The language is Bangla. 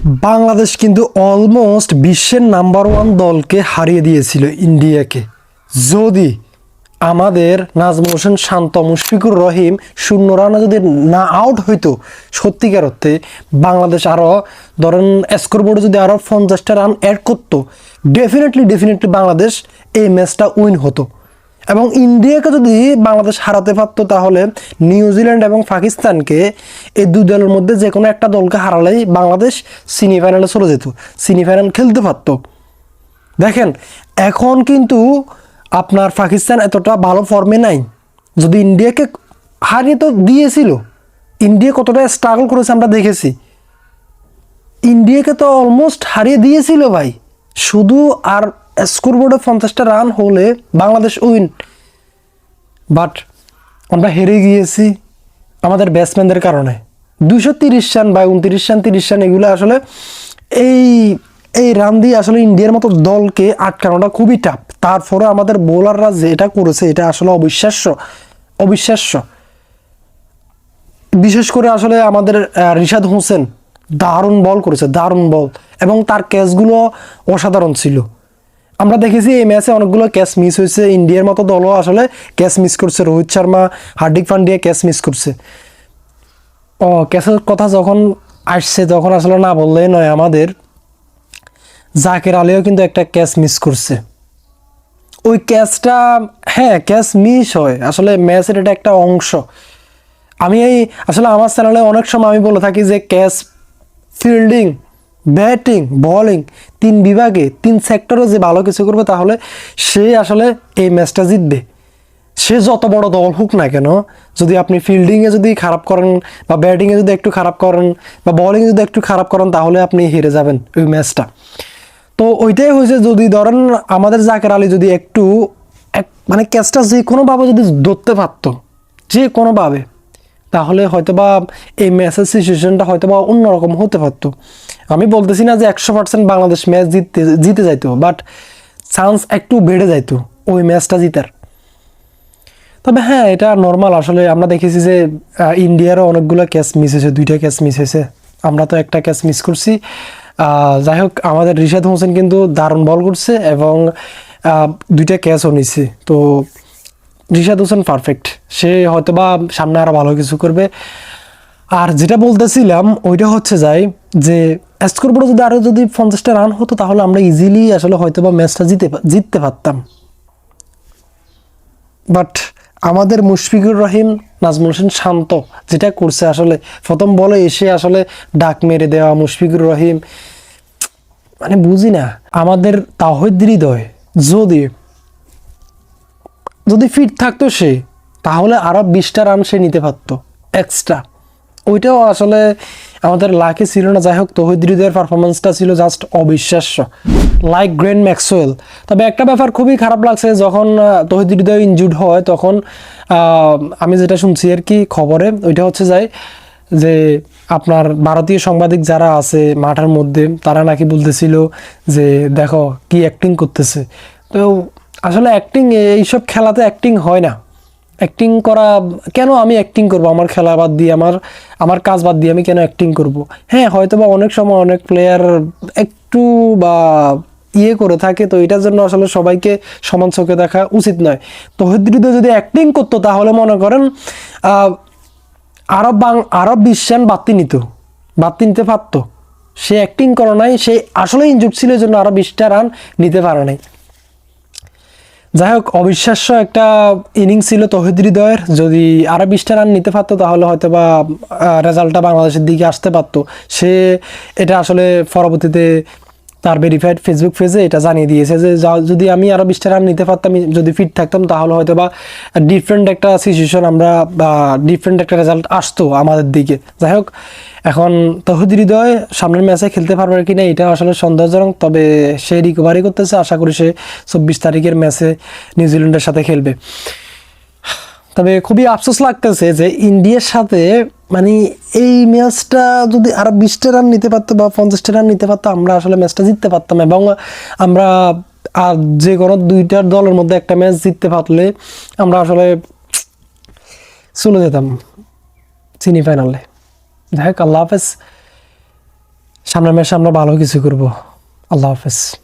বাংলাদেশ কিন্তু অলমোস্ট বিশ্বের নাম্বার ওয়ান দলকে হারিয়ে দিয়েছিল ইন্ডিয়াকে। যদি আমাদের নাজমুল হোসেন শান্ত, মুশফিকুর রহিম 0 রানে যদি না আউট হইতো, সত্যিকার অর্থে বাংলাদেশ আরও ধরেন স্কোরবোর্ডে যদি আরও 50টা রান অ্যাড করতো, ডেফিনেটলি বাংলাদেশ এই ম্যাচটা উইন হতো। এবং ইন্ডিয়াকে যদি বাংলাদেশ হারাতে পারতো, তাহলে নিউজিল্যান্ড এবং পাকিস্তানকে, এই দুই দলের মধ্যে যে কোনো একটা দলকে হারালেই বাংলাদেশ সেমিফাইনালে চলে যেত, সেমিফাইনাল খেলতে পারতো। দেখেন এখন কিন্তু আপনার পাকিস্তান এতটা ভালো ফর্মে নাই। যদি ইন্ডিয়াকে হারিয়ে তো দিয়েছিল, ইন্ডিয়া কতটা স্ট্রাগল করেছে আমরা দেখেছি। ইন্ডিয়াকে তো অলমোস্ট হারিয়ে দিয়েছিল ভাই, শুধু আর স্কোরবোর্ডে 50টা রান হলে বাংলাদেশ উইন। বাট আমরা হেরে গিয়েছি আমাদের ব্যাটসম্যানদের কারণে। 230 রান বা 29 রান 30 রান এগুলো আসলে এই রান দিয়ে আসলে ইন্ডিয়ার মতো দলকে আটকানোটা খুবই টাফ। তারপরে আমাদের বোলাররা যেটা করেছে এটা আসলে অবিশ্বাস্য। বিশেষ করে আসলে আমাদের রিশাদ হোসেন দারুণ বল করেছে, দারুণ বল, এবং তার ক্যাচগুলো অসাধারণ ছিল। আমরা দেখেছি এই ম্যাচে অনেকগুলো ক্যাচ মিস হয়েছে, ইন্ডিয়ার মতো দলও আসলে ক্যাচ মিস করছে। রোহিত শর্মা, হার্দিক পান্ডিয়া ক্যাচ মিস করছে। ক্যাচের কথা যখন আসছে তখন আসলে না বললেই নয়, আমাদের জাকের আলীও কিন্তু একটা ক্যাচ মিস করছে। ওই ক্যাচটা, হ্যাঁ ক্যাচ মিস হয়, আসলে ম্যাচের এটা একটা অংশ। আমি আসলে আমার চ্যানেলে অনেক সময় আমি বলে থাকি যে ক্যাচ, ফিল্ডিং, ব্যাটিং, বোলিং 3 বিভাগে 3 সেক্টরে যে ভালো কিছু করবে, তাহলে সে আসলে এই ম্যাচটা জিতবে। সে যত বড় দল হোক না কেন, যদি আপনি ফিল্ডিংয়ে যদি খারাপ করেন বা ব্যাটিংয়ে যদি একটু খারাপ করেন বা বোলিংয়ে যদি একটু খারাপ করেন, তাহলে আপনি হেরে যাবেন ওই ম্যাচটা। তো ওইটাই হয়েছে। যদি ধরেন আমাদের জাকের আলী যদি একটু মানে ক্যাচটা যে কোনোভাবে যদি ধরতে পারতো, যে কোনোভাবে, তাহলে হয়তোবা এই ম্যাচের সিচুয়েশনটা হয়তোবা অন্যরকম হতে পারতো। আমি বলতেছি না যে 100% বাংলাদেশ ম্যাচ জিতে যাইতো, বাট চান্স একটু বেড়ে যাইতো ওই ম্যাচটা জিতার। তবে হ্যাঁ, এটা নর্মাল। আসলে আমরা দেখেছি যে ইন্ডিয়ারও অনেকগুলো ক্যাচ মিস হয়েছে, 2টা ক্যাচ মিস হয়েছে, আমরা তো একটা ক্যাচ মিস করছি। যাই হোক, আমাদের রিশাদ হোসেন কিন্তু দারুণ বল করছে এবং 2টা ক্যাচও নিচ্ছে। তো রিশাদ হোসেন পারফেক্ট, সে হয়তোবা সামনে আরও ভালো কিছু করবে। আর যেটা বলতেছিলাম ওইটা হচ্ছে যে স্কোরবোর্ডে যদি আরও যদি 50টা রান হতো, তাহলে আমরা ইজিলি আসলে হয়তোবা ম্যাচটা জিততে পারতাম। বাট আমাদের মুশফিকুর রহিম, নাজমুল হোসেন শান্ত যেটা করছে, আসলে প্রথম বলে এসে আসলে ডাক মেরে দেওয়া মুশফিকুর রহিম, মানে বুঝি না। আমাদের তাওহিদ হৃদয় যদি ফিট থাকতো সে, তাহলে আরও 20টা রান সে নিতে পারতো এক্সট্রা। ওইটাও আসলে আমাদের লাকি ছিল না। যাই হোক, তৌহিদ হৃদয়ের পারফরমেন্সটা ছিল জাস্ট অবিশ্বাস্য, লাইক গ্লেন ম্যাক্সওয়েল। তবে একটা ব্যাপার খুবই খারাপ লাগছে, যখন তৌহিদ হৃদয় ইনজুর্ড হয়, তখন আমি যেটা শুনছি আর কি খবরে, ওইটা হচ্ছে যে আপনার ভারতীয় সাংবাদিক যারা আছে মাঠের মধ্যে, তারা নাকি বলতেছিল যে দেখো কি অ্যাক্টিং করতেছে। তো আসলে অ্যাক্টিং, এইসব খেলাতে অ্যাক্টিং হয় না। অ্যাক্টিং করা কেন, আমি অ্যাক্টিং করব আমার খেলা বাদ দিয়ে, আমার কাজ বাদ দিয়ে আমি কেন অ্যাক্টিং করব? হ্যাঁ, হয়তো বা অনেক সময় অনেক প্লেয়ার একটু বা করে থাকে, তো এটার জন্য আসলে সবাইকে সমান চোখে দেখা উচিত নয়। তো হৃদয় যদি অ্যাক্টিং করতো, তাহলে মনে করেন আরব 20 রান বাড়তি নিতে পারতো। সে অ্যাক্টিং করে নাই, সে আসলে ইনজুর্ড ছিল, জন্য আরো 20টা রান নিতে পারে নাই। যাই হোক, অবিশ্বাস্য একটা ইনিংস ছিল তৌহিদ হৃদয়ের। যদি আরো 20টা রান নিতে পারতো, তাহলে হয়তো বা রেজাল্টটা বাংলাদেশের দিকে আসতে পারতো। সে এটা আসলে পরবর্তীতে তার ভেরিফাইড ফেসবুক পেজে এটা জানিয়ে দিয়েছে যে যদি আমি আরো 20টা রান নিতে পারতাম, যদি ফিট থাকতাম, তাহলে হয়তো বা ডিফারেন্ট একটা সিচুয়েশন বা ডিফারেন্ট একটা রেজাল্ট আসতো আমাদের দিকে। যাই হোক, এখন তৌহিদ হৃদয় সামনের ম্যাচে খেলতে পারবে কিনা এটা আসলে সন্দেহজনক। তবে সে রিকভারি করতেছে, আশা করি সে 24 তারিখের ম্যাচে নিউজিল্যান্ডের সাথে খেলবে। তবে খুবই আফসোস লাগতেছে যে ইন্ডিয়ার সাথে, মানে এই ম্যাচটা যদি আরো 20টা রান নিতে পারতো বা 50টা রান নিতে পারতো, আমরা আসলে ম্যাচটা জিততে পারতাম এবং আমরা আর যে কোনো 2টা দলের মধ্যে একটা ম্যাচ জিততে পারলে আমরা আসলে চলে যেতাম সেমিফাইনালে। যাই হোক, আল্লাহ হাফেজ। সামনের ম্যাচে আমরা ভালো কিছু করব। আল্লাহ হাফেজ।